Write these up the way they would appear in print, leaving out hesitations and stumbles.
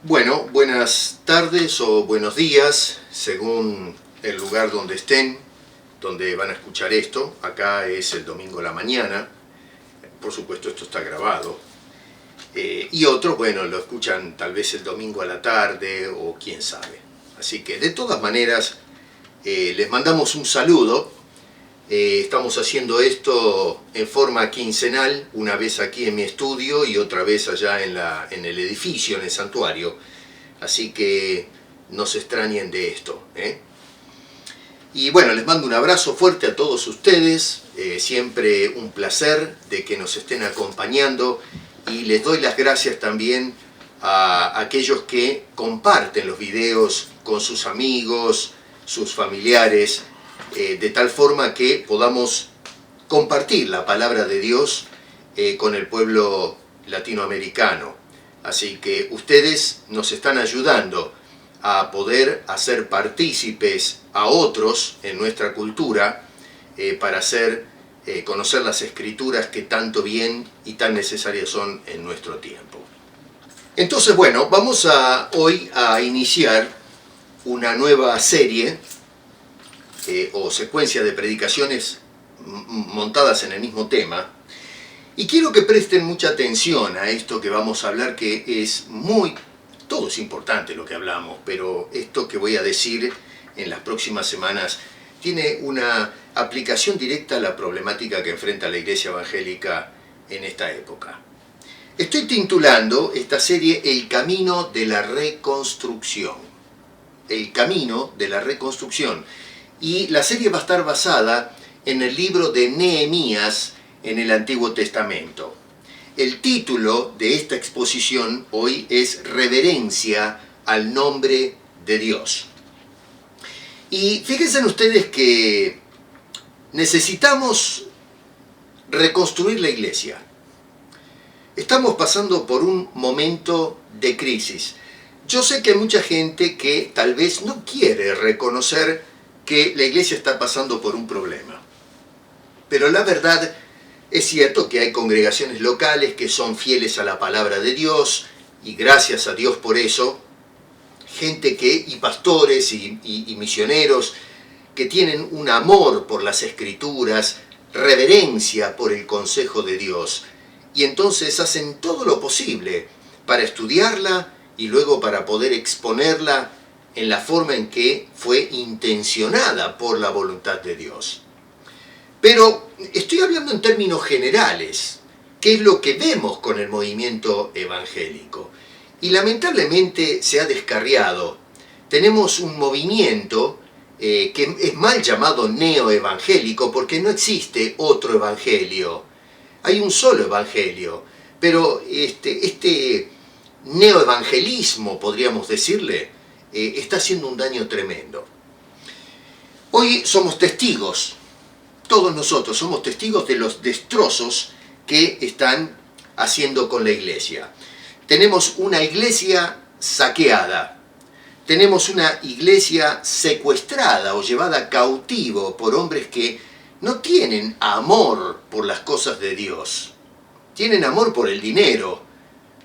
Bueno, buenas tardes o buenos días, según el lugar donde estén, donde van a escuchar esto. Acá es el domingo a la mañana, por supuesto esto está grabado. Y otros, bueno, lo escuchan tal vez el domingo a la tarde o quién sabe. Así que de todas maneras, les mandamos un saludo. Estamos haciendo esto en forma quincenal, una vez aquí en mi estudio y otra vez allá en el edificio, en el santuario. Así que no se extrañen de esto, ¿eh? Y bueno, les mando un abrazo fuerte a todos ustedes. Siempre un placer de que nos estén acompañando. Y les doy las gracias también a aquellos que comparten los videos con sus amigos, sus familiares, de tal forma que podamos compartir la palabra de Dios con el pueblo latinoamericano. Así que ustedes nos están ayudando a poder hacer partícipes a otros en nuestra cultura para conocer las escrituras que tanto bien y tan necesarias son en nuestro tiempo. Entonces, bueno, vamos hoy a iniciar una nueva serie o secuencia de predicaciones montadas en el mismo tema. Y quiero que presten mucha atención a esto que vamos a hablar, que es todo es importante lo que hablamos, pero esto que voy a decir en las próximas semanas tiene una aplicación directa a la problemática que enfrenta la Iglesia Evangélica en esta época. Estoy titulando esta serie El Camino de la Reconstrucción. El Camino de la Reconstrucción. Y la serie va a estar basada en el libro de Nehemías en el Antiguo Testamento. El título de esta exposición hoy es Reverencia al Nombre de Dios. Y fíjense ustedes que necesitamos reconstruir la iglesia. Estamos pasando por un momento de crisis. Yo sé que hay mucha gente que tal vez no quiere reconocer que la iglesia está pasando por un problema. Pero la verdad es cierto que hay congregaciones locales que son fieles a la palabra de Dios, y gracias a Dios por eso, y pastores y misioneros que tienen un amor por las Escrituras, reverencia por el consejo de Dios, y entonces hacen todo lo posible para estudiarla y luego para poder exponerla en la forma en que fue intencionada por la voluntad de Dios. Pero estoy hablando en términos generales, ¿qué es lo que vemos con el movimiento evangélico? Y lamentablemente se ha descarriado. Tenemos un movimiento que es mal llamado neoevangélico porque no existe otro evangelio. Hay un solo evangelio, pero este neoevangelismo, podríamos decirle, está haciendo un daño tremendo. Hoy somos testigos, todos nosotros somos testigos de los destrozos que están haciendo con la iglesia. Tenemos una iglesia saqueada, tenemos una iglesia secuestrada o llevada cautivo por hombres que no tienen amor por las cosas de Dios. Tienen amor por el dinero,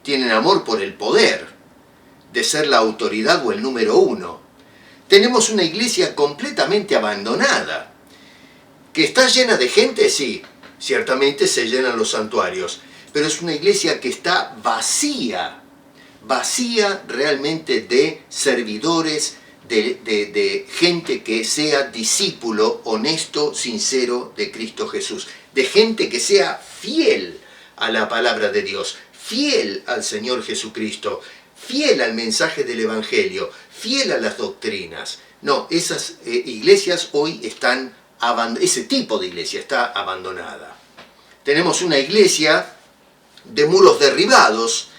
tienen amor por el poder de ser la autoridad o el número uno. Tenemos una iglesia completamente abandonada, que está llena de gente, sí, ciertamente se llenan los santuarios, pero es una iglesia que está vacía realmente de servidores, de gente que sea discípulo honesto, sincero de Cristo Jesús, de gente que sea fiel a la palabra de Dios, fiel al Señor Jesucristo, fiel al mensaje del Evangelio, fiel a las doctrinas. No, esas iglesias hoy están ese tipo de iglesia está abandonada. Tenemos una iglesia de muros derribados,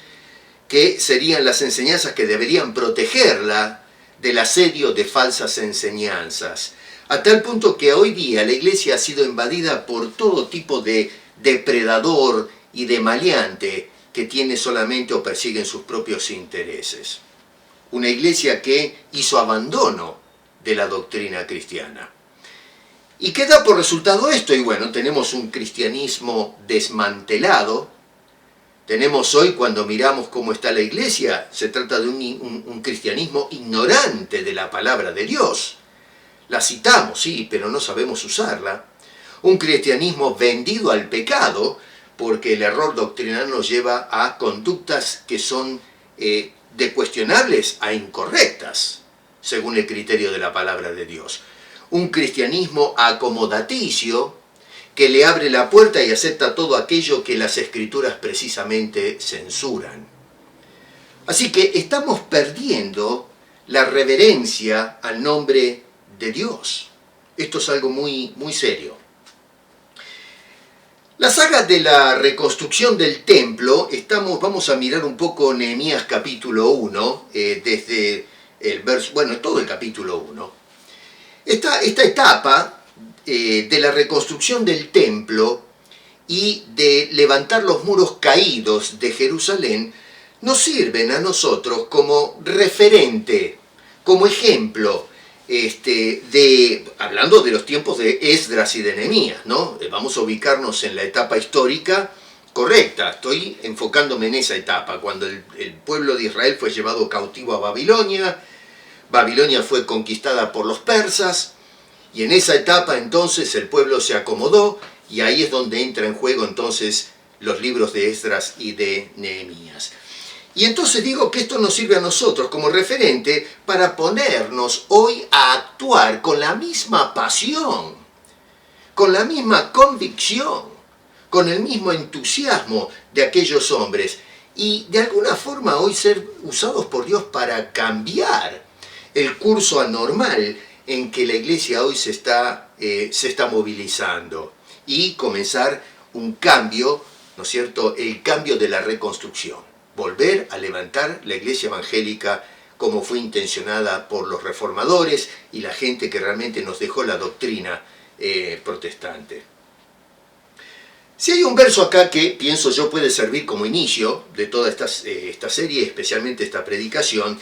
que serían las enseñanzas que deberían protegerla del asedio de falsas enseñanzas. A tal punto que hoy día la iglesia ha sido invadida por todo tipo de depredador y de maleante que tiene solamente o persiguen sus propios intereses. Una iglesia que hizo abandono de la doctrina cristiana. ¿Y qué da por resultado esto? Y bueno, tenemos un cristianismo desmantelado. Tenemos hoy, cuando miramos cómo está la iglesia, se trata de un cristianismo ignorante de la palabra de Dios. La citamos, sí, pero no sabemos usarla. Un cristianismo vendido al pecado, porque el error doctrinal nos lleva a conductas que son de cuestionables a incorrectas, según el criterio de la palabra de Dios. Un cristianismo acomodaticio, que le abre la puerta y acepta todo aquello que las Escrituras precisamente censuran. Así que estamos perdiendo la reverencia al nombre de Dios. Esto es algo muy, muy serio. La saga de la reconstrucción del templo, vamos a mirar un poco Nehemías capítulo 1, desde el verso, todo el capítulo 1. Esta etapa de la reconstrucción del templo y de levantar los muros caídos de Jerusalén nos sirven a nosotros como referente, como ejemplo, hablando de los tiempos de Esdras y de Nehemías, ¿no? Vamos a ubicarnos en la etapa histórica correcta. Estoy enfocándome en esa etapa, cuando el pueblo de Israel fue llevado cautivo a Babilonia. Babilonia fue conquistada por los persas, y en esa etapa entonces el pueblo se acomodó, y ahí es donde entra en juego entonces los libros de Esdras y de Nehemías. Y entonces digo que esto nos sirve a nosotros como referente para ponernos hoy a actuar con la misma pasión, con la misma convicción, con el mismo entusiasmo de aquellos hombres, y de alguna forma hoy ser usados por Dios para cambiar el curso anormal en que la iglesia hoy se está movilizando, y comenzar un cambio, ¿no es cierto?, el cambio de la reconstrucción. Volver a levantar la iglesia evangélica como fue intencionada por los reformadores y la gente que realmente nos dejó la doctrina protestante. Si hay un verso acá que pienso yo puede servir como inicio de toda esta serie, especialmente esta predicación,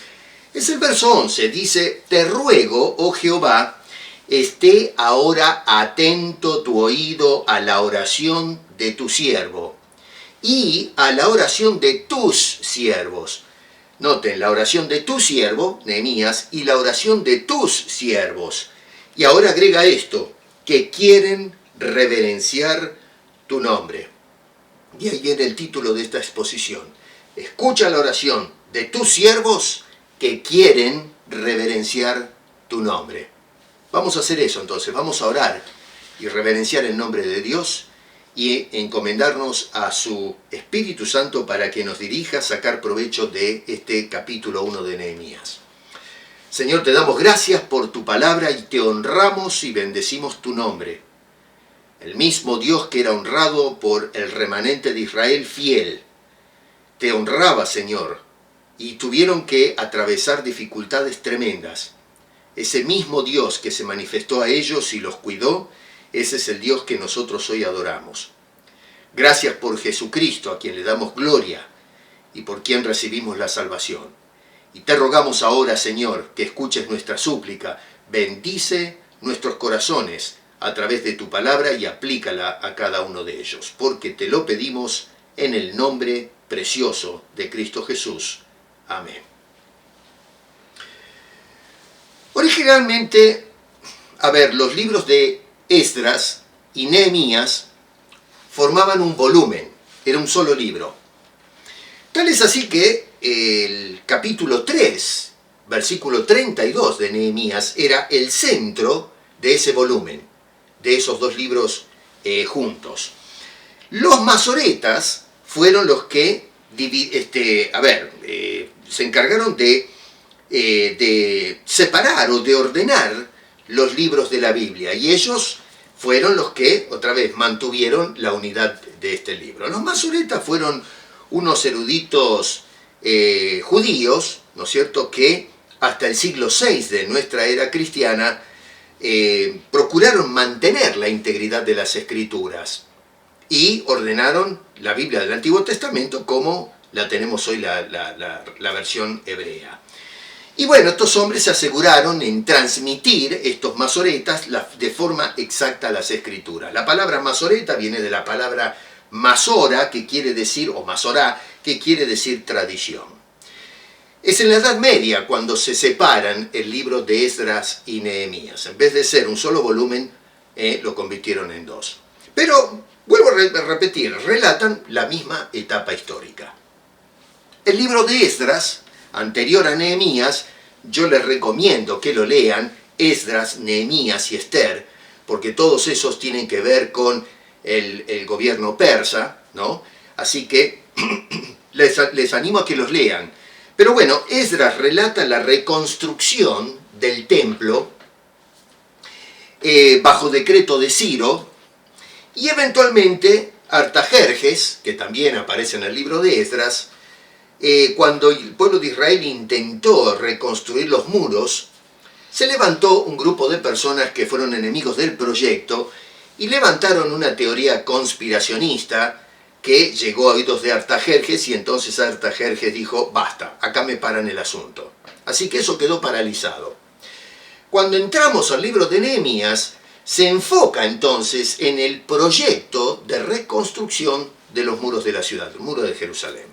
es el verso 11. Dice: te ruego, oh Jehová, esté ahora atento tu oído a la oración de tu siervo y a la oración de tus siervos. Noten, la oración de tu siervo, Nehemías, y la oración de tus siervos. Y ahora agrega esto: que quieren reverenciar tu nombre. Y ahí viene el título de esta exposición. Escucha la oración de tus siervos que quieren reverenciar tu nombre. Vamos a hacer eso entonces, vamos a orar y reverenciar el nombre de Dios y encomendarnos a su Espíritu Santo para que nos dirija a sacar provecho de este capítulo 1 de Nehemías. Señor, te damos gracias por tu palabra y te honramos y bendecimos tu nombre. El mismo Dios que era honrado por el remanente de Israel fiel, te honraba, Señor, y tuvieron que atravesar dificultades tremendas. Ese mismo Dios que se manifestó a ellos y los cuidó, ese es el Dios que nosotros hoy adoramos. Gracias por Jesucristo, a quien le damos gloria y por quien recibimos la salvación. Y te rogamos ahora, Señor, que escuches nuestra súplica. Bendice nuestros corazones a través de tu palabra y aplícala a cada uno de ellos, porque te lo pedimos en el nombre precioso de Cristo Jesús. Amén. Originalmente, los libros de Esdras y Nehemías formaban un volumen, era un solo libro. Tal es así que el capítulo 3, versículo 32 de Nehemías, era el centro de ese volumen, de esos dos libros juntos. Los masoretas fueron los que se encargaron de separar o de ordenar los libros de la Biblia, y ellos fueron los que, otra vez, mantuvieron la unidad de este libro. Los masoretas fueron unos eruditos judíos, ¿no es cierto?, que hasta el siglo VI de nuestra era cristiana procuraron mantener la integridad de las Escrituras y ordenaron la Biblia del Antiguo Testamento como la tenemos hoy la versión hebrea. Y bueno, estos hombres se aseguraron en transmitir, estos masoretas, de forma exacta las Escrituras. La palabra masoreta viene de la palabra masora, que quiere decir, o masorá, que quiere decir tradición. Es en la Edad Media cuando se separan el libro de Esdras y Nehemías. En vez de ser un solo volumen, lo convirtieron en dos. Pero, vuelvo a repetir, relatan la misma etapa histórica. El libro de Esdras, anterior a Nehemías, yo les recomiendo que lo lean, Esdras, Nehemías y Esther, porque todos esos tienen que ver con el gobierno persa, ¿no? Así que les animo a que los lean. Pero bueno, Esdras relata la reconstrucción del templo bajo decreto de Ciro, y eventualmente Artajerjes, que también aparece en el libro de Esdras, cuando el pueblo de Israel intentó reconstruir los muros, se levantó un grupo de personas que fueron enemigos del proyecto y levantaron una teoría conspiracionista que llegó a oídos de Artajerjes, y entonces Artajerjes dijo, basta, acá me paran el asunto. Así que eso quedó paralizado. Cuando entramos al libro de Nehemías, se enfoca entonces en el proyecto de reconstrucción de los muros de la ciudad, el muro de Jerusalén.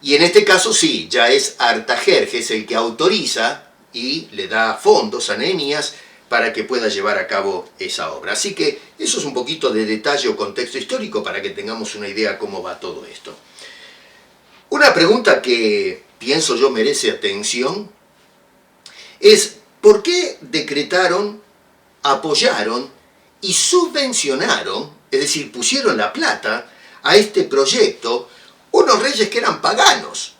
Y en este caso sí, ya es Artajerjes el que autoriza y le da fondos a Nehemías para que pueda llevar a cabo esa obra. Así que eso es un poquito de detalle o contexto histórico para que tengamos una idea cómo va todo esto. Una pregunta que pienso yo merece atención es ¿por qué decretaron, apoyaron y subvencionaron, es decir, pusieron la plata a este proyecto, unos reyes que eran paganos?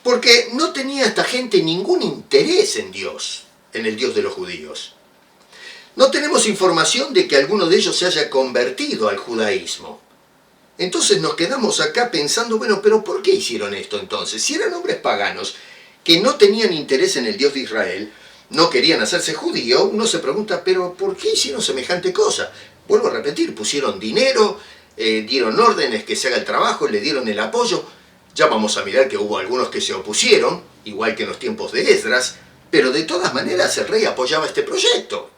Porque no tenía esta gente ningún interés en Dios, en el Dios de los judíos. No tenemos información de que alguno de ellos se haya convertido al judaísmo. Entonces nos quedamos acá pensando, bueno, pero ¿por qué hicieron esto entonces? Si eran hombres paganos que no tenían interés en el Dios de Israel, no querían hacerse judío, uno se pregunta, pero ¿por qué hicieron semejante cosa? Vuelvo a repetir, pusieron dinero, dieron órdenes que se haga el trabajo, le dieron el apoyo. Ya vamos a mirar que hubo algunos que se opusieron, igual que en los tiempos de Esdras, pero de todas maneras el rey apoyaba este proyecto.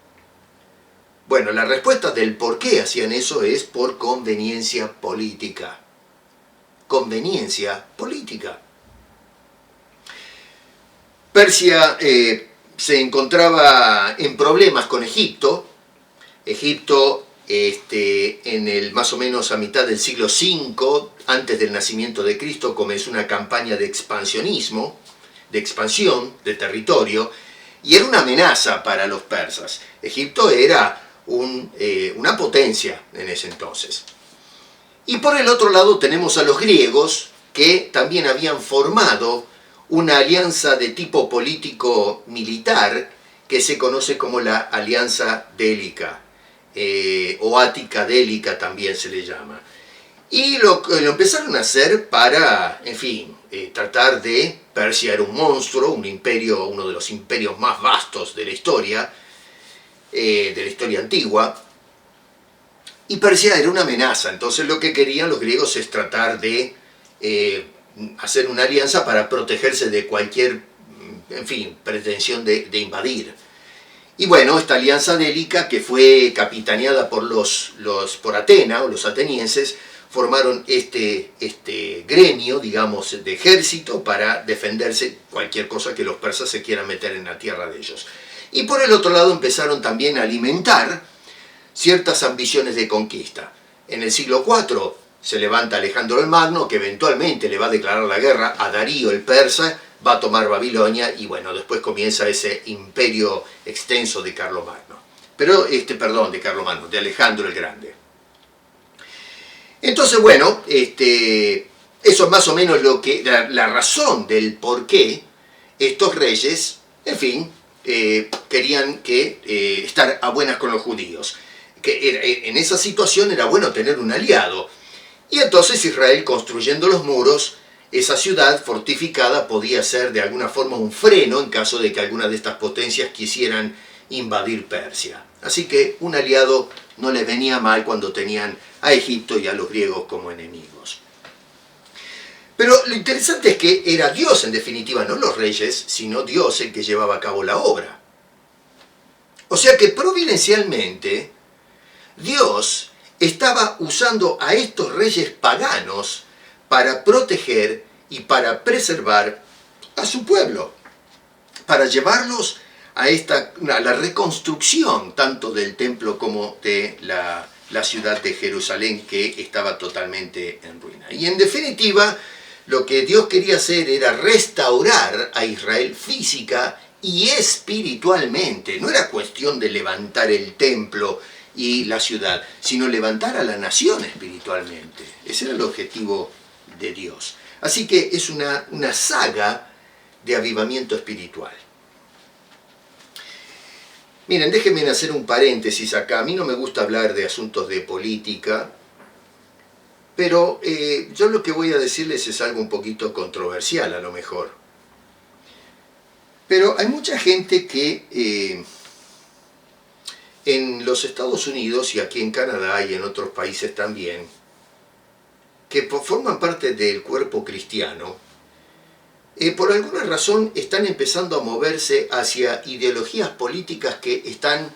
Bueno, la respuesta del por qué hacían eso es por conveniencia política. Conveniencia política. Persia se encontraba en problemas con Egipto. Egipto en el más o menos a mitad del siglo V, antes del nacimiento de Cristo, comenzó una campaña de expansionismo, de expansión de territorio, y era una amenaza para los persas. Egipto era una potencia en ese entonces. Y por el otro lado tenemos a los griegos, que también habían formado una alianza de tipo político-militar que se conoce como la Alianza Délica, o Ática-Délica también se le llama. Y lo empezaron a hacer para, en fin, tratar de... Persia era un monstruo, un imperio, uno de los imperios más vastos de la historia antigua, y Persia era una amenaza. Entonces lo que querían los griegos es tratar de hacer una alianza para protegerse de cualquier, en fin, pretensión de invadir. Y bueno, esta alianza délica, que fue capitaneada por Atena, o los atenienses, formaron este gremio, digamos, de ejército para defenderse cualquier cosa que los persas se quieran meter en la tierra de ellos. Y por el otro lado empezaron también a alimentar ciertas ambiciones de conquista. En el siglo IV se levanta Alejandro el Magno, que eventualmente le va a declarar la guerra a Darío el persa, va a tomar Babilonia, y bueno, después comienza ese imperio extenso de Carlomagno. de Alejandro el Grande. Entonces, bueno, eso es más o menos la razón del por qué estos reyes, en fin, querían estar a buenas con los judíos. En esa situación era bueno tener un aliado. Y entonces Israel, construyendo los muros, esa ciudad fortificada podía ser de alguna forma un freno en caso de que alguna de estas potencias quisieran invadir Persia. Así que un aliado no les venía mal cuando tenían a Egipto y a los griegos como enemigos. Pero lo interesante es que era Dios, en definitiva, no los reyes, sino Dios el que llevaba a cabo la obra. O sea que providencialmente, Dios estaba usando a estos reyes paganos para proteger y para preservar a su pueblo, para llevarlos a la reconstrucción tanto del templo como de la ciudad de Jerusalén, que estaba totalmente en ruina. Y en definitiva, lo que Dios quería hacer era restaurar a Israel física y espiritualmente. No era cuestión de levantar el templo y la ciudad, sino levantar a la nación espiritualmente. Ese era el objetivo de Dios. Así que es una saga de avivamiento espiritual. Miren, déjenme hacer un paréntesis acá. A mí no me gusta hablar de asuntos de política, pero yo lo que voy a decirles es algo un poquito controversial a lo mejor. Pero hay mucha gente que en los Estados Unidos y aquí en Canadá y en otros países también, que forman parte del cuerpo cristiano, por alguna razón están empezando a moverse hacia ideologías políticas que están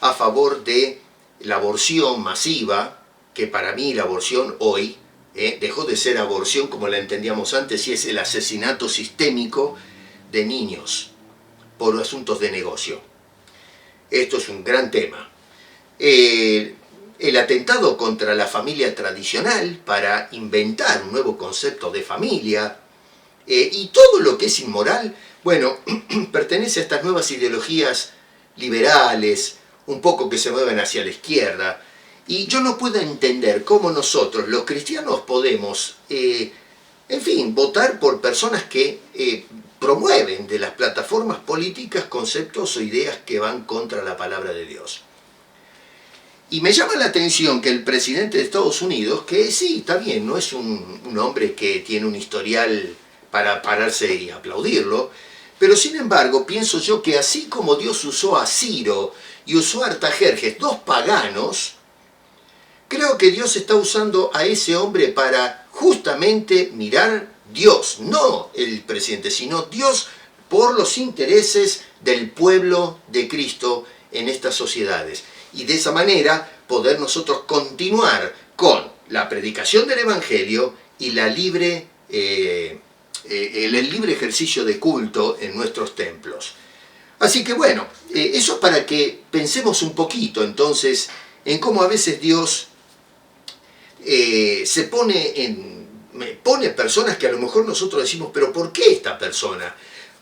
a favor de la aborción masiva, que para mí la aborción hoy dejó de ser aborción como la entendíamos antes, y es el asesinato sistémico de niños por asuntos de negocio. Esto es un gran tema. El atentado contra la familia tradicional para inventar un nuevo concepto de familia, y todo lo que es inmoral, bueno, pertenece a estas nuevas ideologías liberales, un poco que se mueven hacia la izquierda. Y yo no puedo entender cómo nosotros, los cristianos, podemos, en fin, votar por personas que promueven de las plataformas políticas conceptos o ideas que van contra la palabra de Dios. Y me llama la atención que el presidente de Estados Unidos, que sí, está bien, no es un hombre que tiene un historial para pararse y aplaudirlo, pero sin embargo pienso yo que así como Dios usó a Ciro y usó a Artajerjes, dos paganos, creo que Dios está usando a ese hombre para justamente mirar Dios, no el presidente, sino Dios por los intereses del pueblo de Cristo en estas sociedades. Y de esa manera poder nosotros continuar con la predicación del Evangelio y el libre ejercicio de culto en nuestros templos. Así que bueno, eso es para que pensemos un poquito entonces en cómo a veces Dios pone personas que a lo mejor nosotros decimos, pero ¿por qué esta persona?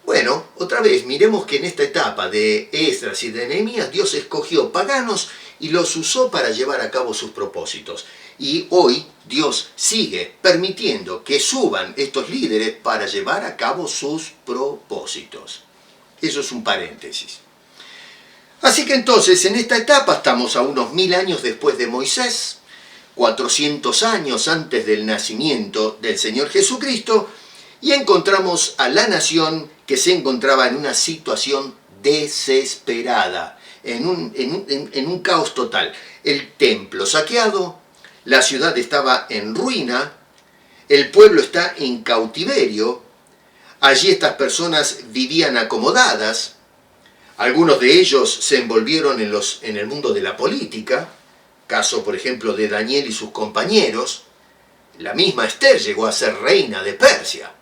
Bueno, otra vez, miremos que en esta etapa de Esdras y de Nehemías, Dios escogió paganos y los usó para llevar a cabo sus propósitos. Y hoy Dios sigue permitiendo que suban estos líderes para llevar a cabo sus propósitos. Eso es un paréntesis. Así que entonces, en esta etapa estamos a unos 1000 años después de Moisés, 400 años antes del nacimiento del Señor Jesucristo, y encontramos a la nación que se encontraba en una situación desesperada, en un caos total. El templo saqueado, la ciudad estaba en ruina, el pueblo está en cautiverio, allí estas personas vivían acomodadas, algunos de ellos se envolvieron en el mundo de la política, caso por ejemplo de Daniel y sus compañeros. La misma Esther llegó a ser reina de Persia.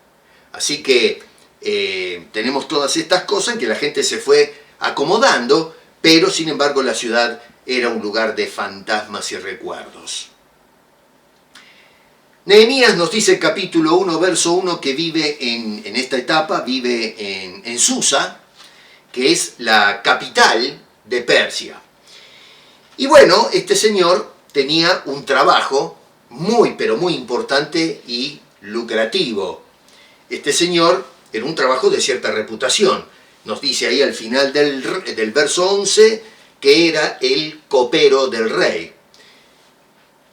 Así que tenemos todas estas cosas en que la gente se fue acomodando, pero sin embargo la ciudad era un lugar de fantasmas y recuerdos. Nehemías nos dice, capítulo 1, verso 1, que vive en esta etapa, vive en Susa, que es la capital de Persia. Y bueno, este señor tenía un trabajo muy, pero muy importante y lucrativo. Este señor era un trabajo de cierta reputación. nos dice ahí al final del verso 11 que era el copero del rey.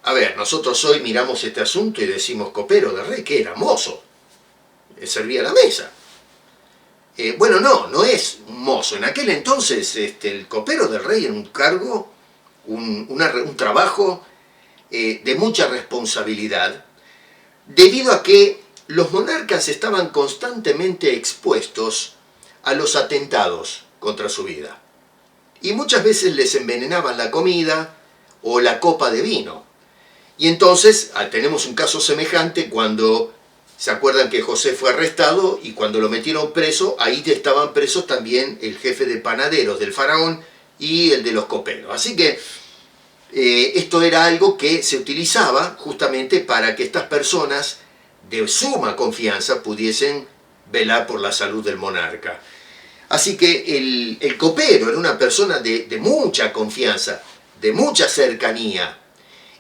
A ver, nosotros hoy miramos este asunto y decimos copero del rey, que era mozo, servía la mesa. Bueno, no es un mozo. En aquel entonces el copero del rey era un cargo, un trabajo de mucha responsabilidad, debido a que los monarcas estaban constantemente expuestos a los atentados contra su vida. Y muchas veces les envenenaban la comida o la copa de vino. Y entonces tenemos un caso semejante cuando se acuerdan que José fue arrestado y cuando lo metieron preso, ahí estaban presos también el jefe de panaderos del faraón y el de los coperos. Así que esto era algo que se utilizaba justamente para que estas personas de suma confianza pudiesen velar por la salud del monarca. Así que el copero era una persona de mucha confianza, de mucha cercanía,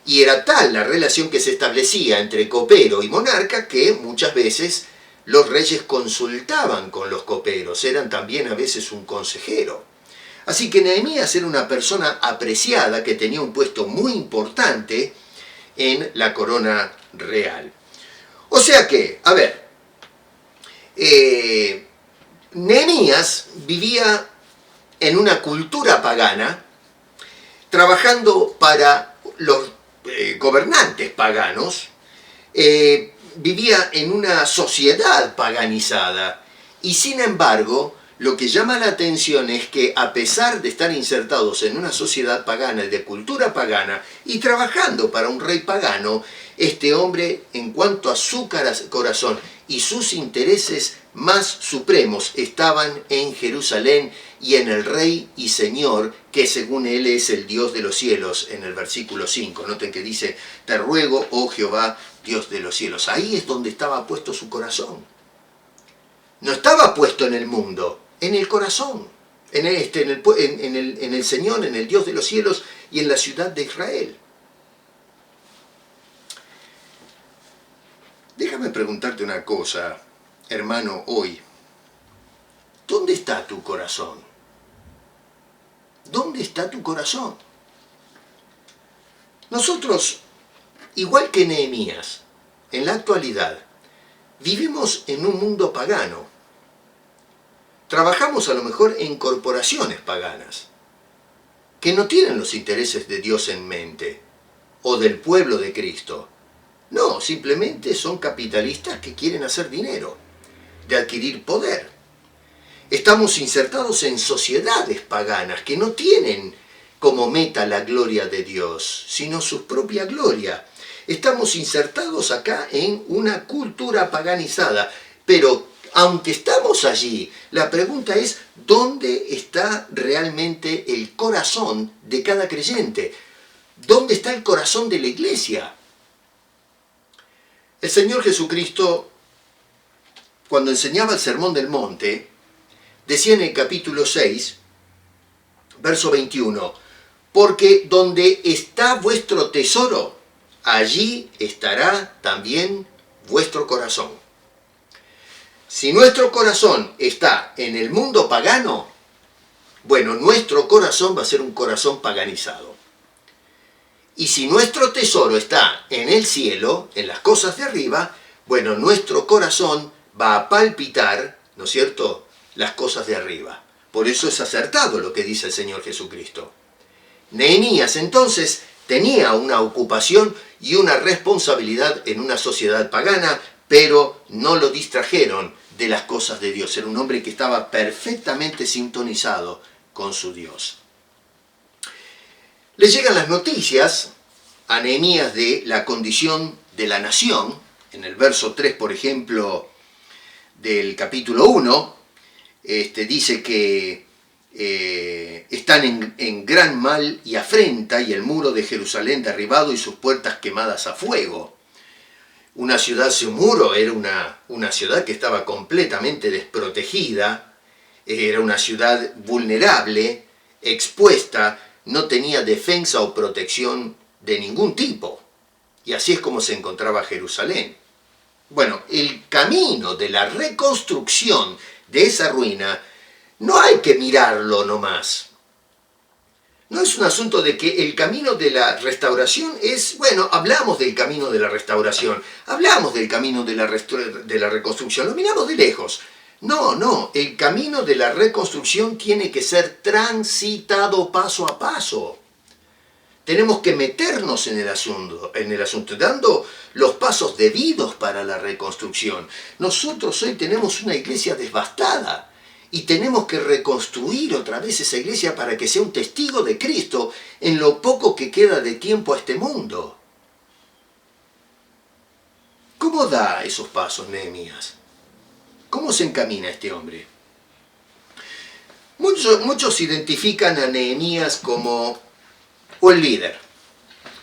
y era tal la relación que se establecía entre copero y monarca que muchas veces los reyes consultaban con los coperos, eran también a veces un consejero. Así que Nehemías era una persona apreciada que tenía un puesto muy importante en la corona real. O sea que, a ver, Nehemías vivía en una cultura pagana, trabajando para los gobernantes paganos, vivía en una sociedad paganizada y sin embargo lo que llama la atención es que a pesar de estar insertados en una sociedad pagana y de cultura pagana y trabajando para un rey pagano, este hombre en cuanto a su corazón y sus intereses más supremos estaban en Jerusalén y en el Rey y Señor, que según él es el Dios de los cielos, en el versículo 5. Noten que dice, te ruego, oh Jehová, Dios de los cielos. Ahí es donde estaba puesto su corazón. No estaba puesto en el mundo, en el corazón, en el Señor, en el Dios de los cielos y en la ciudad de Israel. Déjame preguntarte una cosa, hermano, hoy. ¿Dónde está tu corazón? ¿Dónde está tu corazón? Nosotros, igual que Nehemías, en la actualidad, vivimos en un mundo pagano. Trabajamos a lo mejor en corporaciones paganas, que no tienen los intereses de Dios en mente, o del pueblo de Cristo. No, simplemente son capitalistas que quieren hacer dinero, de adquirir poder. Estamos insertados en sociedades paganas que no tienen como meta la gloria de Dios, sino su propia gloria. Estamos insertados acá en una cultura paganizada, pero aunque estamos allí, la pregunta es, ¿dónde está realmente el corazón de cada creyente? ¿Dónde está el corazón de la iglesia? El Señor Jesucristo, cuando enseñaba el Sermón del Monte, decía en el capítulo 6, verso 21, porque donde está vuestro tesoro, allí estará también vuestro corazón. Si nuestro corazón está en el mundo pagano, bueno, nuestro corazón va a ser un corazón paganizado. Y si nuestro tesoro está en el cielo, en las cosas de arriba, bueno, nuestro corazón va a palpitar, ¿no es cierto?, las cosas de arriba. Por eso es acertado lo que dice el Señor Jesucristo. Nehemías entonces tenía una ocupación y una responsabilidad en una sociedad pagana, pero no lo distrajeron de las cosas de Dios. Era un hombre que estaba perfectamente sintonizado con su Dios. Le llegan las noticias a Nehemías de la condición de la nación. En el verso 3, por ejemplo, del capítulo 1, dice que están en gran mal y afrenta, y el muro de Jerusalén derribado y sus puertas quemadas a fuego. Una ciudad sin muro era una ciudad que estaba completamente desprotegida, era una ciudad vulnerable, expuesta, no tenía defensa o protección de ningún tipo. Y así es como se encontraba Jerusalén. Bueno, el camino de la reconstrucción de esa ruina no hay que mirarlo nomás. No es un asunto de que el camino de la restauración es, bueno, hablamos del camino de la restauración, hablamos del camino de la reconstrucción, lo miramos de lejos. No, el camino de la reconstrucción tiene que ser transitado paso a paso. Tenemos que meternos en el asunto, dando los pasos debidos para la reconstrucción. Nosotros hoy tenemos una iglesia devastada y tenemos que reconstruir otra vez esa iglesia para que sea un testigo de Cristo en lo poco que queda de tiempo a este mundo. ¿Cómo da esos pasos Nehemías? ¿Cómo se encamina este hombre? Muchos identifican a Nehemías como un líder.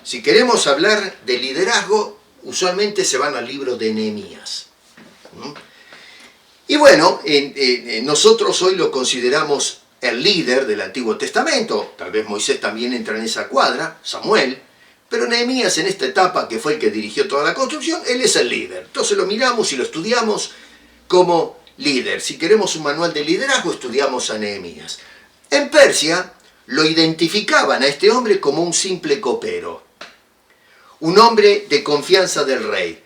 Si queremos hablar de liderazgo, usualmente se van al libro de Nehemías. Y bueno, nosotros hoy lo consideramos el líder del Antiguo Testamento. Tal vez Moisés también entra en esa cuadra, Samuel. Pero Nehemías, en esta etapa que fue el que dirigió toda la construcción, él es el líder. Entonces lo miramos y lo estudiamos como líder. Si queremos un manual de liderazgo, estudiamos a Nehemías. En Persia lo identificaban a este hombre como un simple copero, un hombre de confianza del rey.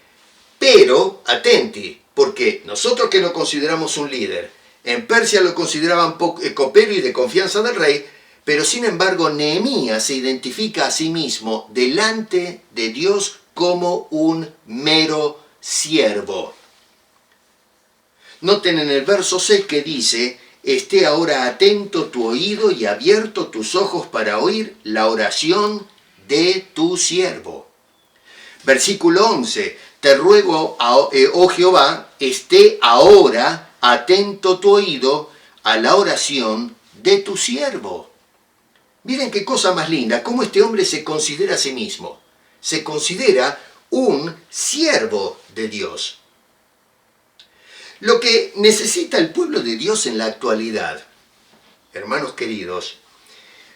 Pero, atenti, porque nosotros que lo consideramos un líder, en Persia lo consideraban copero y de confianza del rey, pero sin embargo Nehemías se identifica a sí mismo delante de Dios como un mero siervo. Noten en el verso 6 que dice: esté ahora atento tu oído y abierto tus ojos para oír la oración de tu siervo. Versículo 11: te ruego, oh Jehová, esté ahora atento tu oído a la oración de tu siervo. Miren qué cosa más linda, cómo este hombre se considera a sí mismo. Se considera un siervo de Dios. Lo que necesita el pueblo de Dios en la actualidad, hermanos queridos,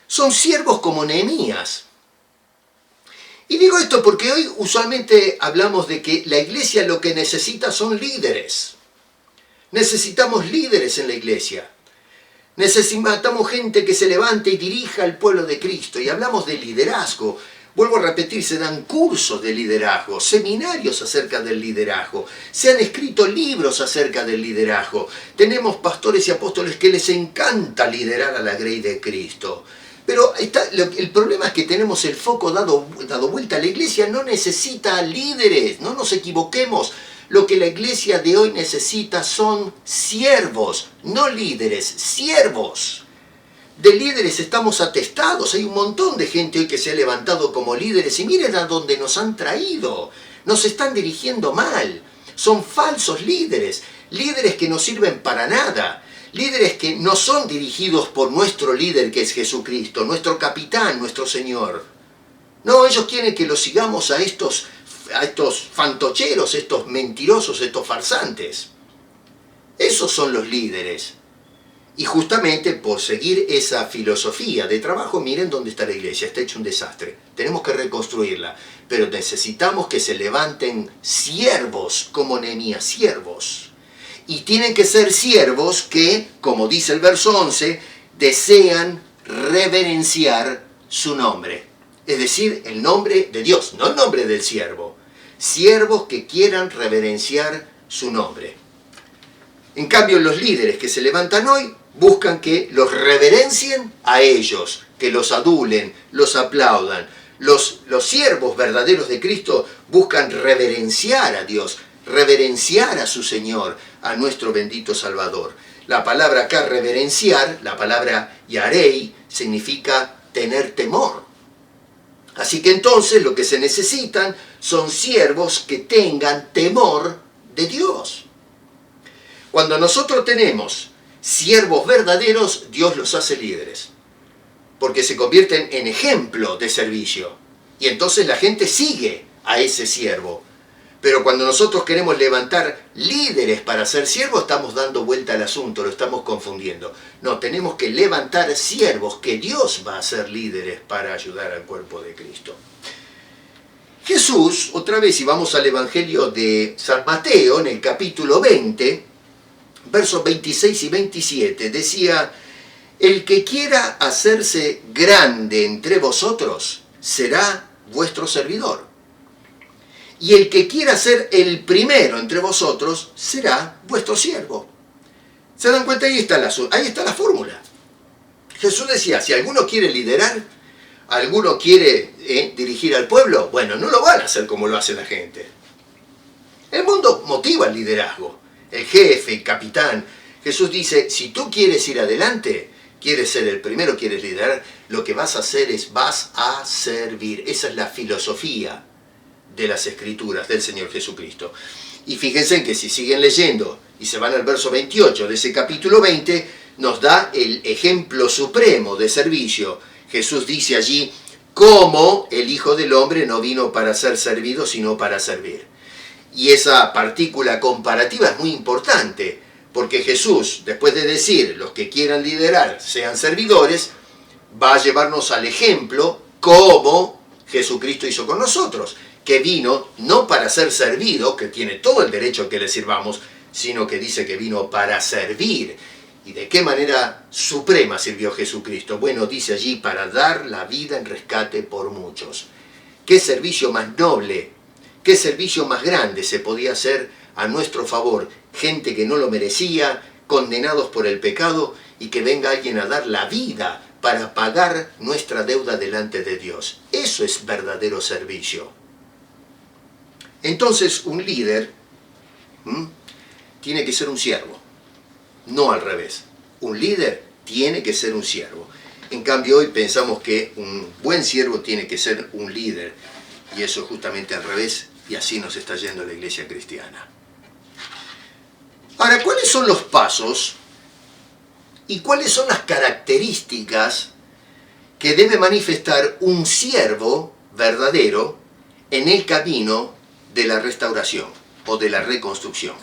son siervos como Nehemías. Y digo esto porque hoy usualmente hablamos de que la iglesia lo que necesita son líderes. Necesitamos líderes en la iglesia. Necesitamos gente que se levante y dirija al pueblo de Cristo. Y hablamos de liderazgo. Vuelvo a repetir, se dan cursos de liderazgo, seminarios acerca del liderazgo, se han escrito libros acerca del liderazgo. Tenemos pastores y apóstoles que les encanta liderar a la grey de Cristo. Pero el problema es que tenemos el foco dado vuelta. La iglesia no necesita líderes, no nos equivoquemos. Lo que la iglesia de hoy necesita son siervos, no líderes, siervos. De líderes estamos atestados, hay un montón de gente hoy que se ha levantado como líderes y miren a dónde nos han traído, nos están dirigiendo mal, son falsos líderes, líderes que no sirven para nada, líderes que no son dirigidos por nuestro líder que es Jesucristo, nuestro capitán, nuestro Señor. No, ellos quieren que los sigamos a estos fantocheros, estos mentirosos, estos farsantes. Esos son los líderes. Y justamente por seguir esa filosofía de trabajo, miren dónde está la iglesia, está hecho un desastre. Tenemos que reconstruirla, pero necesitamos que se levanten siervos como Nehemías, siervos. Y tienen que ser siervos que, como dice el verso 11, desean reverenciar su nombre. Es decir, el nombre de Dios, no el nombre del siervo. Siervos que quieran reverenciar su nombre. En cambio, los líderes que se levantan hoy buscan que los reverencien a ellos, que los adulen, los aplaudan. Los siervos verdaderos de Cristo buscan reverenciar a Dios, reverenciar a su Señor, a nuestro bendito Salvador. La palabra acá, reverenciar, la palabra yarei, significa tener temor. Así que entonces lo que se necesitan son siervos que tengan temor de Dios. Cuando nosotros tenemos siervos verdaderos, Dios los hace líderes, porque se convierten en ejemplo de servicio, y entonces la gente sigue a ese siervo. Pero cuando nosotros queremos levantar líderes para ser siervos, estamos dando vuelta al asunto, lo estamos confundiendo. No, tenemos que levantar siervos que Dios va a hacer líderes para ayudar al cuerpo de Cristo. Jesús, otra vez, y vamos al Evangelio de San Mateo, en el capítulo 20, versos 26 y 27, decía: el que quiera hacerse grande entre vosotros será vuestro servidor. Y el que quiera ser el primero entre vosotros será vuestro siervo. ¿Se dan cuenta? Ahí está la fórmula. Jesús decía, si alguno quiere liderar, alguno quiere dirigir al pueblo, bueno, no lo van a hacer como lo hace la gente. El mundo motiva el liderazgo, el jefe, el capitán. Jesús dice, si tú quieres ir adelante, quieres ser el primero, quieres liderar, lo que vas a hacer es, vas a servir. Esa es la filosofía de las Escrituras del Señor Jesucristo. Y fíjense en que si siguen leyendo y se van al verso 28 de ese capítulo 20, nos da el ejemplo supremo de servicio. Jesús dice allí, cómo el Hijo del Hombre no vino para ser servido, sino para servir. Y esa partícula comparativa es muy importante, porque Jesús, después de decir, los que quieran liderar sean servidores, va a llevarnos al ejemplo como Jesucristo hizo con nosotros, que vino no para ser servido, que tiene todo el derecho a que le sirvamos, sino que dice que vino para servir. ¿Y de qué manera suprema sirvió Jesucristo? Bueno, dice allí, para dar la vida en rescate por muchos. ¿Qué servicio más noble, qué servicio más grande se podía hacer a nuestro favor? Gente que no lo merecía, condenados por el pecado, y que venga alguien a dar la vida para pagar nuestra deuda delante de Dios. Eso es verdadero servicio. Entonces, un líder tiene que ser un siervo, no al revés. Un líder tiene que ser un siervo. En cambio, hoy pensamos que un buen siervo tiene que ser un líder, y eso es justamente al revés, y así nos está yendo la iglesia cristiana. Ahora, ¿cuáles son los pasos y cuáles son las características que debe manifestar un siervo verdadero en el camino de la restauración o de la reconstrucción?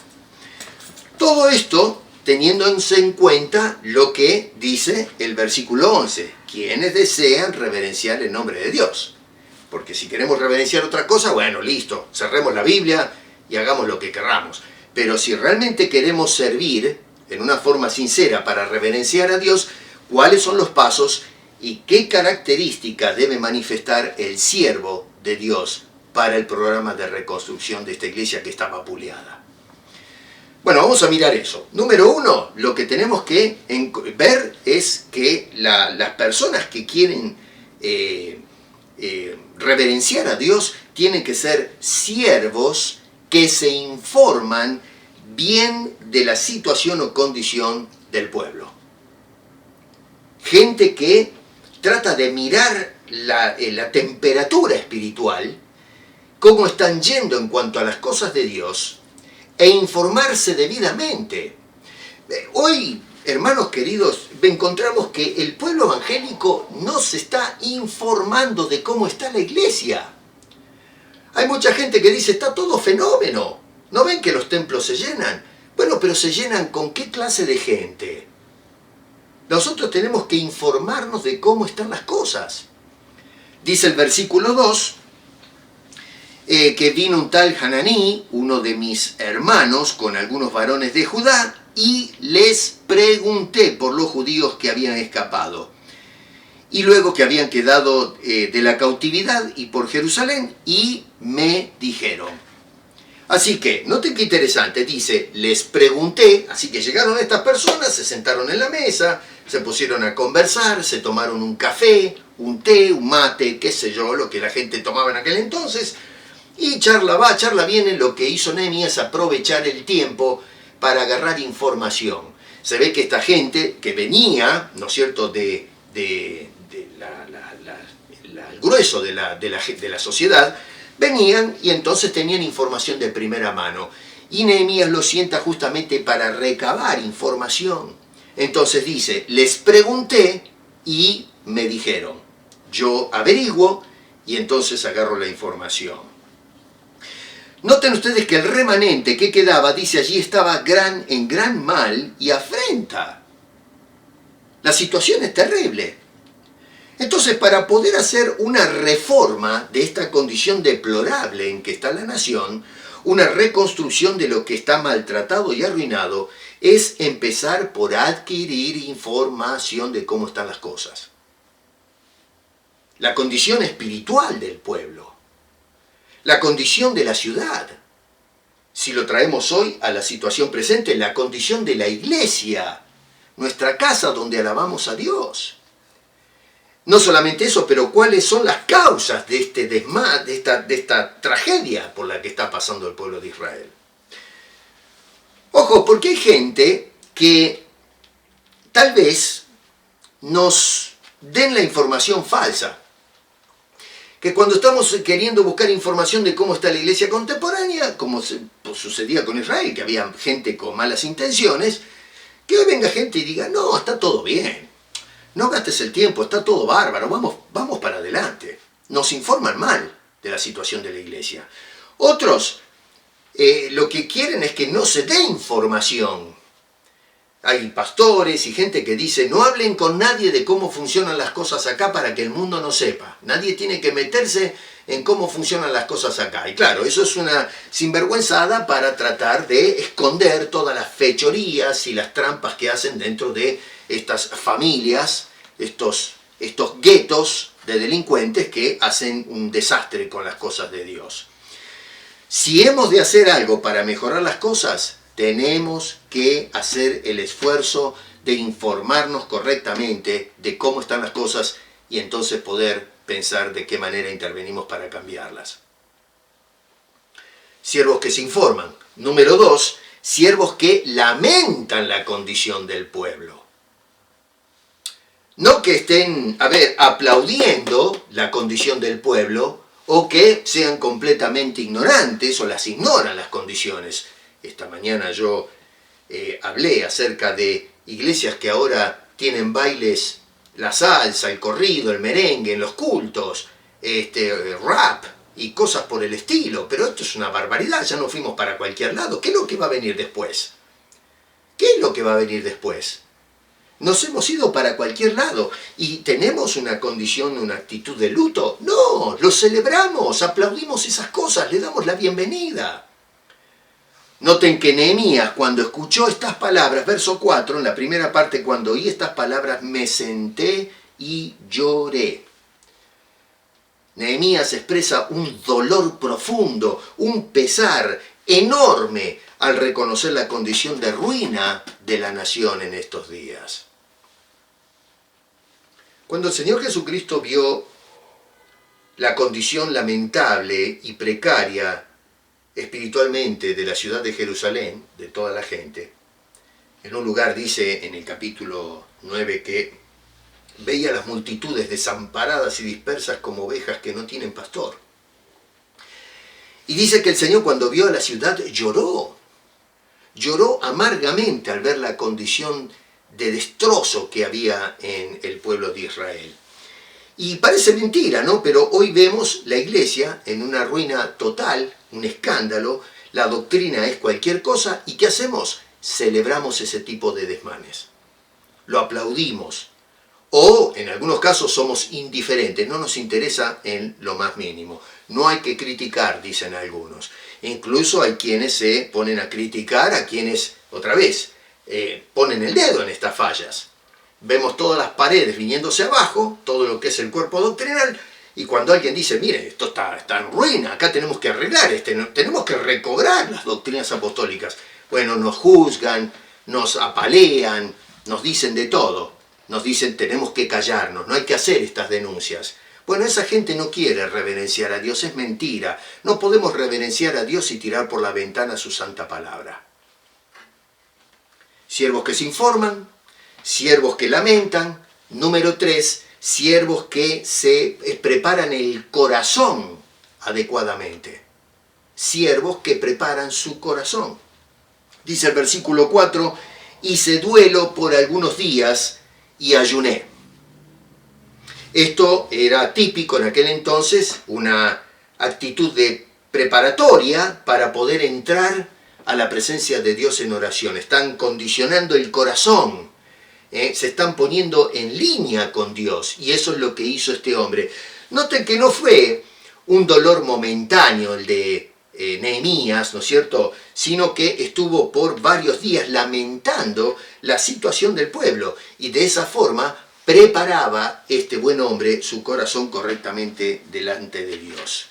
Todo esto teniéndose en cuenta lo que dice el versículo 11, quienes desean reverenciar el nombre de Dios. Porque si queremos reverenciar otra cosa, bueno, listo, cerremos la Biblia y hagamos lo que querramos. Pero si realmente queremos servir en una forma sincera para reverenciar a Dios, ¿cuáles son los pasos y qué características debe manifestar el siervo de Dios para el programa de reconstrucción de esta iglesia que está vapuleada? Bueno, vamos a mirar eso. Número uno, lo que tenemos que ver es que las personas que quieren reverenciar a Dios tienen que ser siervos que se informan bien de la situación o condición del pueblo. Gente que trata de mirar la temperatura espiritual, cómo están yendo en cuanto a las cosas de Dios, e informarse debidamente. Hoy, hermanos queridos, encontramos que el pueblo evangélico no se está informando de cómo está la iglesia. Hay mucha gente que dice, está todo fenómeno. ¿No ven que los templos se llenan? Bueno, pero ¿se llenan con qué clase de gente? Nosotros tenemos que informarnos de cómo están las cosas. Dice el versículo 2, que vino un tal Hananí, uno de mis hermanos, con algunos varones de Judá, y les pregunté por los judíos que habían escapado, y luego que habían quedado de la cautividad y por Jerusalén, y me dijeron. Así que, noten qué interesante, dice, les pregunté, así que llegaron estas personas, se sentaron en la mesa, se pusieron a conversar, se tomaron un café, un té, un mate, qué sé yo, lo que la gente tomaba en aquel entonces, y charla va, charla viene. Lo que hizo Nehemías es aprovechar el tiempo para agarrar información. Se ve que esta gente que venía, ¿no es cierto?, el grueso de la sociedad, venían y entonces tenían información de primera mano. Y Nehemías los sienta justamente para recabar información. Entonces dice, les pregunté y me dijeron. Yo averiguo y entonces agarro la información. Noten ustedes que el remanente que quedaba, dice allí, estaba en gran mal y afrenta. La situación es terrible. Entonces, para poder hacer una reforma de esta condición deplorable en que está la nación, una reconstrucción de lo que está maltratado y arruinado, es empezar por adquirir información de cómo están las cosas. La condición espiritual del pueblo, la condición de la ciudad. Si lo traemos hoy a la situación presente, la condición de la iglesia, nuestra casa donde alabamos a Dios. No solamente eso, pero cuáles son las causas de este desmadre, de esta tragedia por la que está pasando el pueblo de Israel. Ojo, porque hay gente que tal vez nos den la información falsa. Que cuando estamos queriendo buscar información de cómo está la iglesia contemporánea, como sucedía con Israel, que había gente con malas intenciones, que hoy venga gente y diga, no, está todo bien, no gastes el tiempo, está todo bárbaro, vamos para adelante. Nos informan mal de la situación de la iglesia. Otros lo que quieren es que no se dé información. Hay pastores y gente que dice, no hablen con nadie de cómo funcionan las cosas acá para que el mundo no sepa. Nadie tiene que meterse en cómo funcionan las cosas acá. Y claro, eso es una sinvergüenzada para tratar de esconder todas las fechorías y las trampas que hacen dentro de estas familias, estos guetos de delincuentes que hacen un desastre con las cosas de Dios. Si hemos de hacer algo para mejorar las cosas, tenemos que hacer el esfuerzo de informarnos correctamente de cómo están las cosas y entonces poder pensar de qué manera intervenimos para cambiarlas. Siervos que se informan. Número 2, siervos que lamentan la condición del pueblo. No que estén, aplaudiendo la condición del pueblo o que sean completamente ignorantes o las ignoran las condiciones. Esta mañana yo hablé acerca de iglesias que ahora tienen bailes, la salsa, el corrido, el merengue en los cultos, rap y cosas por el estilo. Pero esto es una barbaridad, ya nos fuimos para cualquier lado. ¿Qué es lo que va a venir después? ¿Qué es lo que va a venir después? Nos hemos ido para cualquier lado y tenemos una condición, una actitud de luto. No, lo celebramos, aplaudimos esas cosas, le damos la bienvenida. Noten que Nehemías, cuando escuchó estas palabras, verso 4, en la primera parte, cuando oí estas palabras, me senté y lloré. Nehemías expresa un dolor profundo, un pesar enorme al reconocer la condición de ruina de la nación en estos días. Cuando el Señor Jesucristo vio la condición lamentable y precaria espiritualmente de la ciudad de Jerusalén, de toda la gente, en un lugar dice en el capítulo 9 que veía las multitudes desamparadas y dispersas como ovejas que no tienen pastor. Y dice que el Señor cuando vio a la ciudad lloró amargamente al ver la condición de destrozo que había en el pueblo de Israel. Y parece mentira, ¿no? Pero hoy vemos la iglesia en una ruina total, un escándalo, la doctrina es cualquier cosa, ¿y qué hacemos? Celebramos ese tipo de desmanes. Lo aplaudimos. O, en algunos casos, somos indiferentes, no nos interesa en lo más mínimo. No hay que criticar, dicen algunos. Incluso hay quienes se ponen a criticar a quienes, otra vez, ponen el dedo en estas fallas. Vemos todas las paredes viniéndose abajo, todo lo que es el cuerpo doctrinal, y cuando alguien dice, mire, esto está en ruina, acá tenemos que arreglar, tenemos que recobrar las doctrinas apostólicas. Bueno, nos juzgan, nos apalean, nos dicen de todo, nos dicen tenemos que callarnos, no hay que hacer estas denuncias. Bueno, esa gente no quiere reverenciar a Dios, es mentira. No podemos reverenciar a Dios y tirar por la ventana su santa palabra. Siervos que se informan, siervos que lamentan. Número 3, siervos que se preparan el corazón adecuadamente. Siervos que preparan su corazón. Dice el versículo 4, hice duelo por algunos días y ayuné. Esto era típico en aquel entonces, una actitud de preparatoria para poder entrar a la presencia de Dios en oración. Están condicionando el corazón, se están poniendo en línea con Dios, y eso es lo que hizo este hombre. Noten que no fue un dolor momentáneo el de Nehemías, ¿no es cierto?, sino que estuvo por varios días lamentando la situación del pueblo y de esa forma preparaba este buen hombre su corazón correctamente delante de Dios.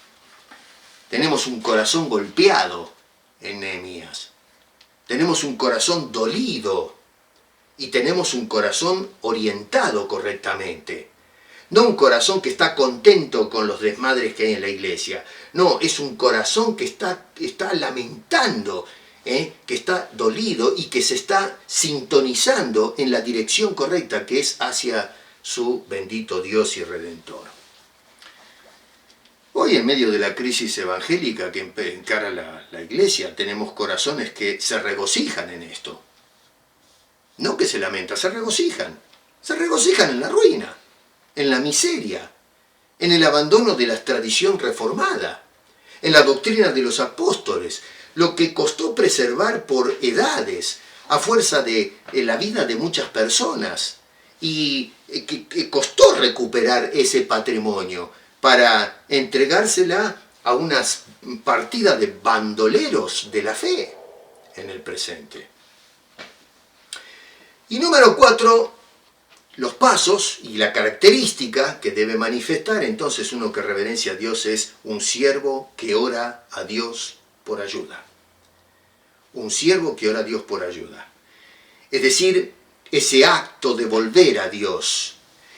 Tenemos un corazón golpeado en Nehemías, tenemos un corazón dolido y tenemos un corazón orientado correctamente. No un corazón que está contento con los desmadres que hay en la iglesia. No, es un corazón que está lamentando, que está dolido y que se está sintonizando en la dirección correcta, que es hacia su bendito Dios y Redentor. Hoy, en medio de la crisis evangélica que encara la iglesia, tenemos corazones que se regocijan en esto. No que se lamentan, se regocijan. Se regocijan en la ruina, en la miseria, en el abandono de la tradición reformada, en la doctrina de los apóstoles, lo que costó preservar por edades, a fuerza de la vida de muchas personas, y que costó recuperar ese patrimonio para entregársela a unas partidas de bandoleros de la fe en el presente. Y número 4, los pasos y la característica que debe manifestar entonces uno que reverencia a Dios es un siervo que ora a Dios por ayuda. Un siervo que ora a Dios por ayuda. Es decir, ese acto de volver a Dios,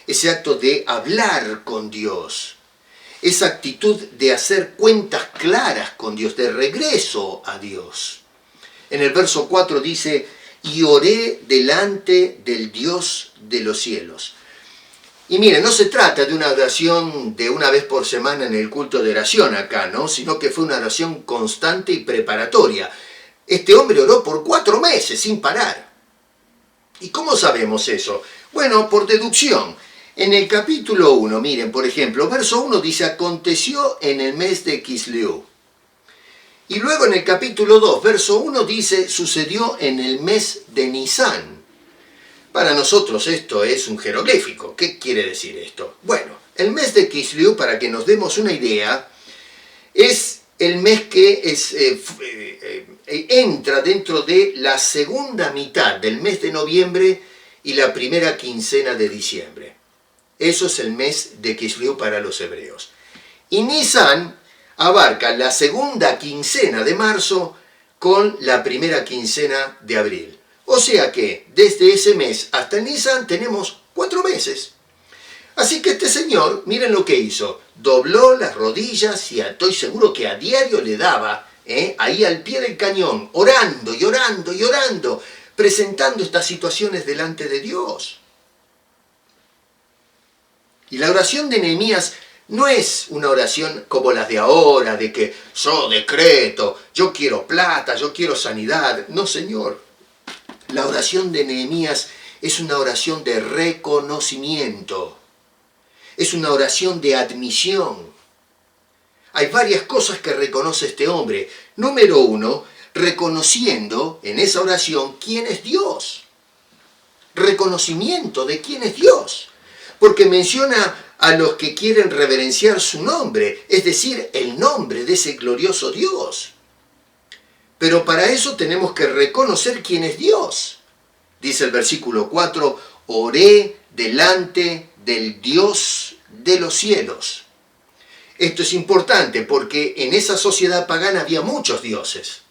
ese acto de hablar con Dios, esa actitud de hacer cuentas claras con Dios, de regreso a Dios. En el verso 4 dice: y oré delante del Dios de los cielos. Y miren, no se trata de una oración de una vez por semana en el culto de oración acá, ¿no? Sino que fue una oración constante y preparatoria. Este hombre oró por 4 meses sin parar. ¿Y cómo sabemos eso? Bueno, por deducción. En el capítulo 1, miren, por ejemplo, verso 1 dice: aconteció en el mes de Kisleú. Y luego en el capítulo 2, verso 1 dice: sucedió en el mes de Nisán. Para nosotros esto es un jeroglífico. ¿Qué quiere decir esto? Bueno, el mes de Kisleú, para que nos demos una idea, es el mes que entra dentro de la segunda mitad del mes de noviembre y la primera quincena de diciembre. Eso es el mes de Kisleú para los hebreos. Y Nisán abarca la segunda quincena de marzo con la primera quincena de abril. O sea que desde ese mes hasta el Nisán tenemos 4 meses. Así que este señor, miren lo que hizo. Dobló las rodillas y estoy seguro que a diario le daba, ahí al pie del cañón, orando y orando y orando, presentando estas situaciones delante de Dios. Y la oración de Nehemías no es una oración como las de ahora, de que yo decreto, yo quiero plata, yo quiero sanidad. No, Señor. La oración de Nehemías es una oración de reconocimiento. Es una oración de admisión. Hay varias cosas que reconoce este hombre. Número 1, reconociendo en esa oración quién es Dios. Reconocimiento de quién es Dios. Porque menciona a los que quieren reverenciar su nombre, es decir, el nombre de ese glorioso Dios. Pero para eso tenemos que reconocer quién es Dios. Dice el versículo 4, oré delante del Dios de los cielos. Esto es importante porque en esa sociedad pagana había muchos dioses.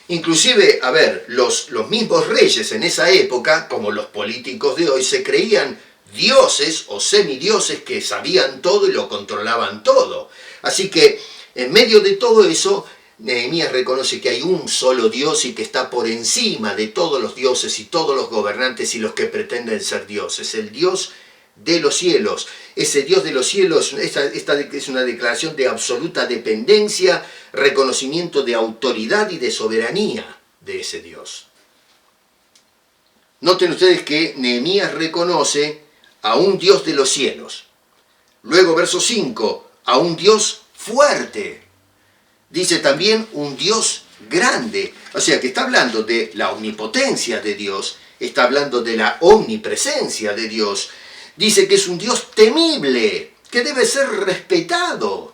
Inclusive, los mismos reyes en esa época, como los políticos de hoy, se creían dioses o semidioses que sabían todo y lo controlaban todo. Así que, en medio de todo eso, Nehemías reconoce que hay un solo Dios y que está por encima de todos los dioses y todos los gobernantes y los que pretenden ser dioses. El Dios de los cielos. Ese Dios de los cielos, esta es una declaración de absoluta dependencia, reconocimiento de autoridad y de soberanía de ese Dios. Noten ustedes que Nehemías reconoce a un Dios de los cielos. Luego, verso 5, a un Dios fuerte. Dice también un Dios grande. O sea que está hablando de la omnipotencia de Dios, está hablando de la omnipresencia de Dios. Dice que es un Dios temible, que debe ser respetado.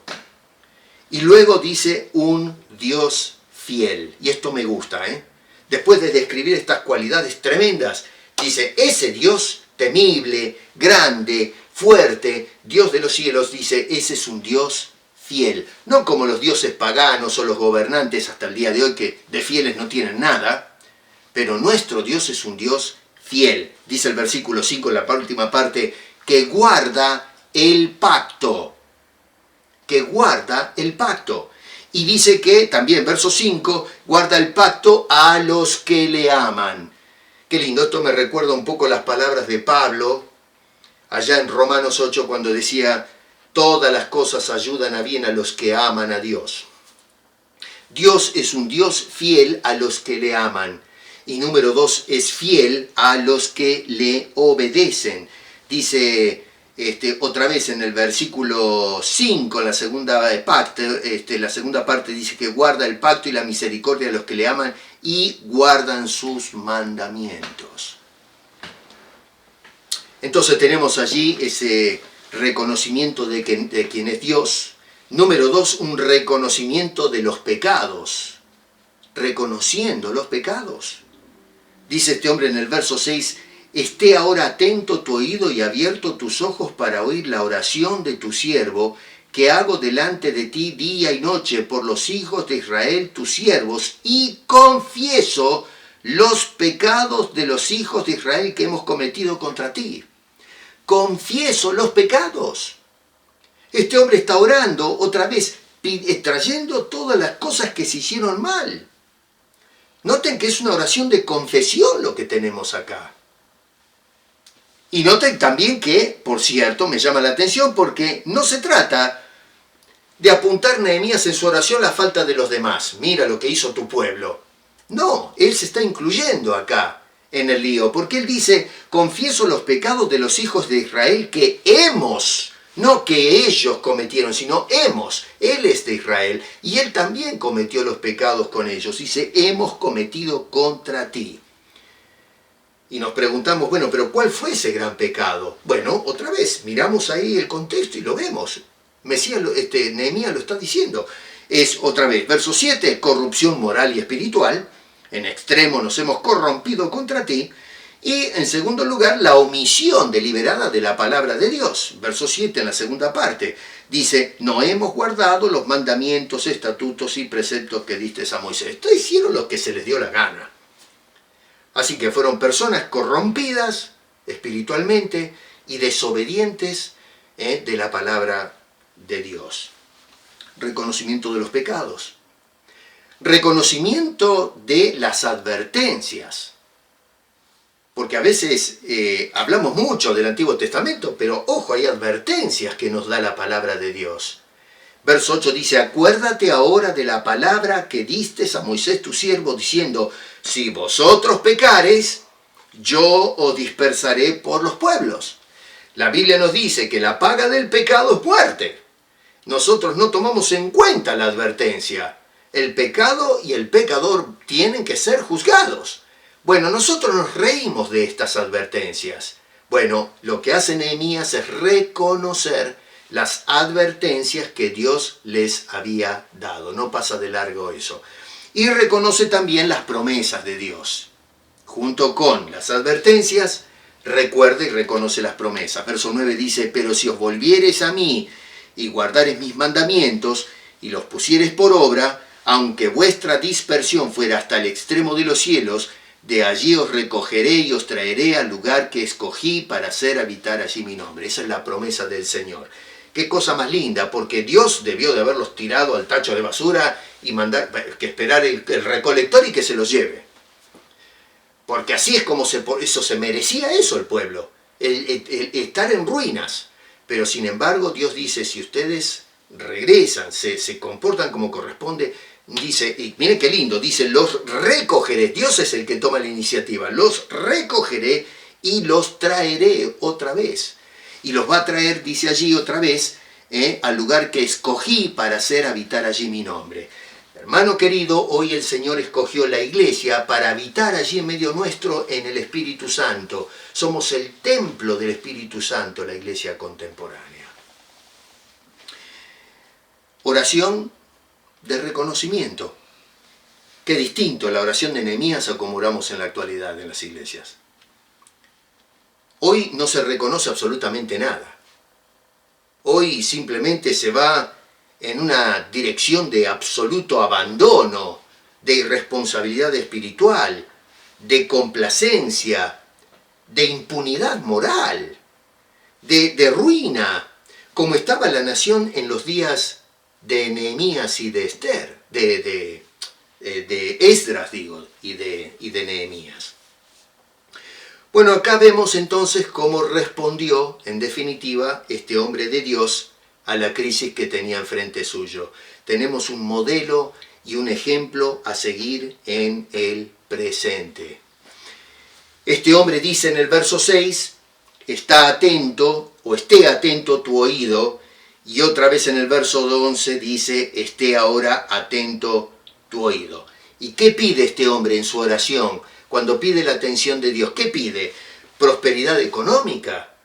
Y luego dice un Dios fiel. Y esto me gusta, ¿eh? Después de describir estas cualidades tremendas, dice, ese Dios temible, grande, fuerte, Dios de los cielos, dice, ese es un Dios fiel. No como los dioses paganos o los gobernantes hasta el día de hoy, que de fieles no tienen nada, pero nuestro Dios es un Dios fiel. Dice el versículo 5, en la última parte, que guarda el pacto. Que guarda el pacto. Y dice que, también verso 5, guarda el pacto a los que le aman. Qué lindo, esto me recuerda un poco las palabras de Pablo, allá en Romanos 8, cuando decía, todas las cosas ayudan a bien a los que aman a Dios. Dios es un Dios fiel a los que le aman. Y número 2, es fiel a los que le obedecen. Dice otra vez en el versículo 5, en la segunda parte dice que guarda el pacto y la misericordia de los que le aman y guardan sus mandamientos. Entonces tenemos allí ese reconocimiento de quién es Dios. Número 2, un reconocimiento de los pecados. Reconociendo los pecados. Dice este hombre en el verso 6, esté ahora atento tu oído y abierto tus ojos para oír la oración de tu siervo, que hago delante de ti día y noche por los hijos de Israel, tus siervos, y confieso los pecados de los hijos de Israel que hemos cometido contra ti. Confieso los pecados. Este hombre está orando otra vez, trayendo todas las cosas que se hicieron mal. Noten que es una oración de confesión lo que tenemos acá. Y noten también que, por cierto, me llama la atención porque no se trata de apuntar Nehemías en su oración la falta de los demás. Mira lo que hizo tu pueblo. No, él se está incluyendo acá en el lío, porque él dice, confieso los pecados de los hijos de Israel que hemos, no que ellos cometieron, sino hemos. Él es de Israel y él también cometió los pecados con ellos. Dice, hemos cometido contra ti. Y nos preguntamos, bueno, pero ¿cuál fue ese gran pecado? Bueno, otra vez, miramos ahí el contexto y lo vemos. Nehemías lo está diciendo. Es, otra vez, verso 7, corrupción moral y espiritual. En extremo nos hemos corrompido contra ti. Y, en segundo lugar, la omisión deliberada de la palabra de Dios. Verso 7, en la segunda parte, dice, no hemos guardado los mandamientos, estatutos y preceptos que diste a Moisés. Estos hicieron lo que se les dio la gana. Así que fueron personas corrompidas espiritualmente y desobedientes de la palabra de Dios. Reconocimiento de los pecados. Reconocimiento de las advertencias. Porque a veces hablamos mucho del Antiguo Testamento, pero ojo, hay advertencias que nos da la palabra de Dios. Verso 8 dice, acuérdate ahora de la palabra que diste a Moisés tu siervo, diciendo, si vosotros pecareis, yo os dispersaré por los pueblos. La Biblia nos dice que la paga del pecado es muerte. Nosotros no tomamos en cuenta la advertencia. El pecado y el pecador tienen que ser juzgados. Bueno, nosotros nos reímos de estas advertencias. Bueno, lo que hace Nehemías es reconocer las advertencias que Dios les había dado. No pasa de largo eso. Y reconoce también las promesas de Dios. Junto con las advertencias, recuerda y reconoce las promesas. Verso 9 dice, pero si os volviereis a mí y guardareis mis mandamientos y los pusiereis por obra, aunque vuestra dispersión fuera hasta el extremo de los cielos, de allí os recogeré y os traeré al lugar que escogí para hacer habitar allí mi nombre. Esa es la promesa del Señor. Qué cosa más linda, porque Dios debió de haberlos tirado al tacho de basura y mandar que esperar el recolector y que se los lleve. Porque así es como eso se merecía eso el pueblo, el estar en ruinas. Pero sin embargo Dios dice, si ustedes regresan, se comportan como corresponde, dice, y miren qué lindo, dice, los recogeré. Dios es el que toma la iniciativa. Los recogeré y los traeré otra vez. Y los va a traer, dice allí otra vez, al lugar que escogí para hacer habitar allí mi nombre. Hermano querido, hoy el Señor escogió la iglesia para habitar allí en medio nuestro en el Espíritu Santo. Somos el templo del Espíritu Santo, la iglesia contemporánea. Oración de reconocimiento. Qué distinto a la oración de Nehemías a como oramos en la actualidad en las iglesias. Hoy no se reconoce absolutamente nada. Hoy simplemente se va en una dirección de absoluto abandono, de irresponsabilidad espiritual, de complacencia, de impunidad moral, de ruina, como estaba la nación en los días de Nehemías y de Esther, de Esdras, digo, y de Nehemías. Bueno, acá vemos entonces cómo respondió, en definitiva, este hombre de Dios a la crisis que tenía enfrente suyo. Tenemos un modelo y un ejemplo a seguir en el presente. Este hombre dice en el verso 6, está atento, o esté atento tu oído, y otra vez en el verso 11 dice, esté ahora atento tu oído. ¿Y qué pide este hombre en su oración? Cuando pide la atención de Dios, ¿qué pide? ¿Prosperidad económica?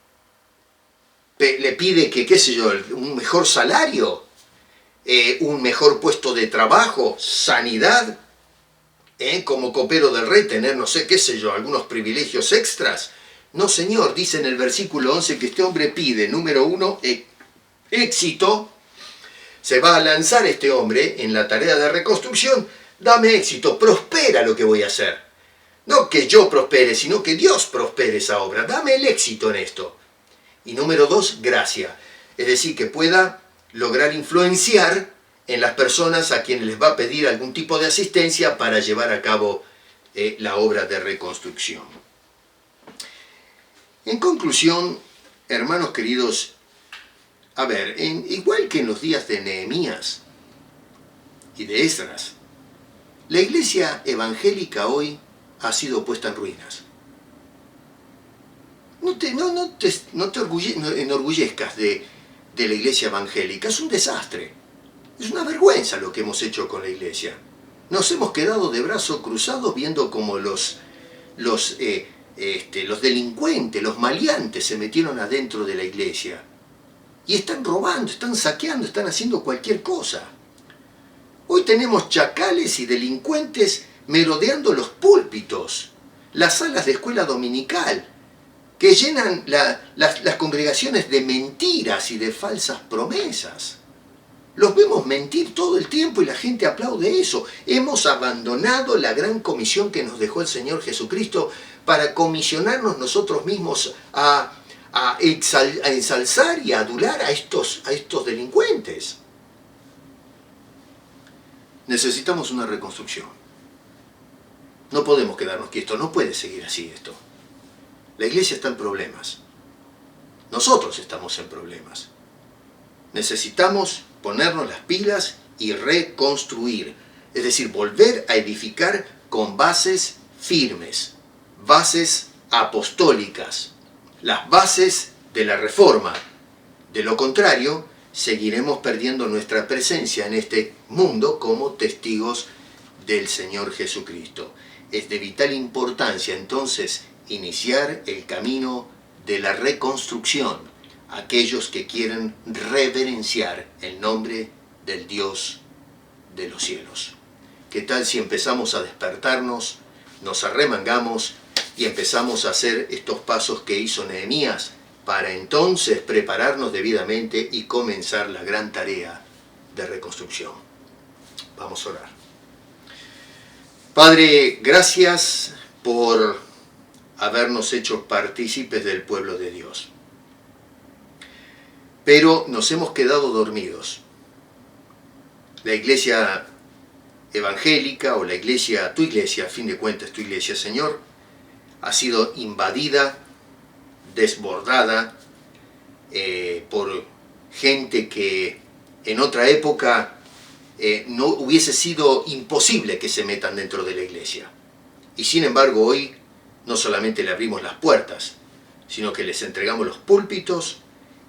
¿Le pide que, qué sé yo, un mejor salario? ¿Un mejor puesto de trabajo? ¿Sanidad? Como copero del rey, tener, no sé, qué sé yo, algunos privilegios extras? No, Señor, dice en el versículo 11 que este hombre pide, número 1, éxito. Se va a lanzar este hombre en la tarea de reconstrucción. Dame éxito, prospera lo que voy a hacer. No que yo prospere, sino que Dios prospere esa obra. Dame el éxito en esto. Y número 2, gracia. Es decir, que pueda lograr influenciar en las personas a quienes les va a pedir algún tipo de asistencia para llevar a cabo la obra de reconstrucción. En conclusión, hermanos queridos, a ver, igual que en los días de Nehemías y de Esdras, la iglesia evangélica hoy ha sido puesta en ruinas. No te enorgullezcas de la iglesia evangélica, es un desastre. Es una vergüenza lo que hemos hecho con la iglesia. Nos hemos quedado de brazos cruzados viendo cómo los delincuentes, los maleantes se metieron adentro de la iglesia. Y están robando, están saqueando, están haciendo cualquier cosa. Hoy tenemos chacales y delincuentes merodeando los púlpitos, las salas de escuela dominical, que llenan las congregaciones de mentiras y de falsas promesas. Los vemos mentir todo el tiempo y la gente aplaude eso. Hemos abandonado la gran comisión que nos dejó el Señor Jesucristo para comisionarnos nosotros mismos a ensalzar y a adular a estos delincuentes. Necesitamos una reconstrucción. No podemos quedarnos quietos, no puede seguir así esto. La iglesia está en problemas. Nosotros estamos en problemas. Necesitamos ponernos las pilas y reconstruir. Es decir, volver a edificar con bases firmes, bases apostólicas, las bases de la reforma. De lo contrario, seguiremos perdiendo nuestra presencia en este mundo como testigos del Señor Jesucristo. Es de vital importancia entonces iniciar el camino de la reconstrucción, aquellos que quieren reverenciar el nombre del Dios de los cielos. ¿Qué tal si empezamos a despertarnos, nos arremangamos y empezamos a hacer estos pasos que hizo Nehemías para entonces prepararnos debidamente y comenzar la gran tarea de reconstrucción? Vamos a orar. Padre, gracias por habernos hecho partícipes del pueblo de Dios. Pero nos hemos quedado dormidos. La iglesia evangélica o la iglesia, tu iglesia, a fin de cuentas tu iglesia, Señor, ha sido invadida, desbordada por gente que en otra época no hubiese sido imposible que se metan dentro de la iglesia. Y sin embargo hoy no solamente le abrimos las puertas, sino que les entregamos los púlpitos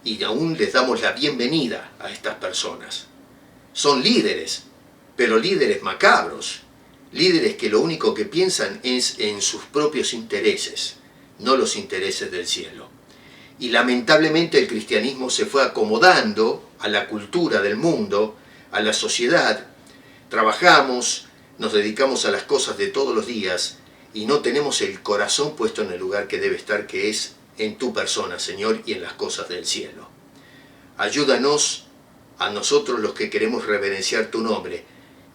y aún les damos la bienvenida a estas personas. Son líderes, pero líderes macabros, líderes que lo único que piensan es en sus propios intereses, no los intereses del cielo. Y lamentablemente el cristianismo se fue acomodando a la cultura del mundo, a la sociedad, Trabajamos, nos dedicamos a las cosas de todos los días y no tenemos el corazón puesto en el lugar que debe estar, que es en tu persona, Señor, y en las cosas del cielo. Ayúdanos a nosotros los que queremos reverenciar tu nombre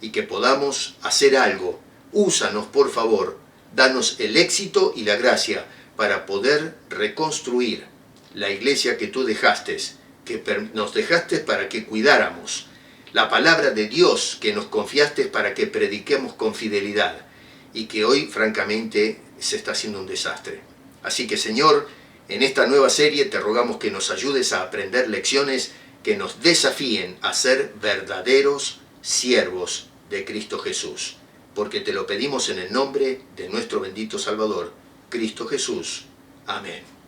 y que podamos hacer algo. Úsanos, por favor, danos el éxito y la gracia para poder reconstruir la iglesia que tú dejaste, que nos dejaste para que cuidáramos, la palabra de Dios que nos confiaste para que prediquemos con fidelidad y que hoy francamente se está haciendo un desastre. Así que, Señor, en esta nueva serie te rogamos que nos ayudes a aprender lecciones que nos desafíen a ser verdaderos siervos de Cristo Jesús, porque te lo pedimos en el nombre de nuestro bendito Salvador, Cristo Jesús. Amén.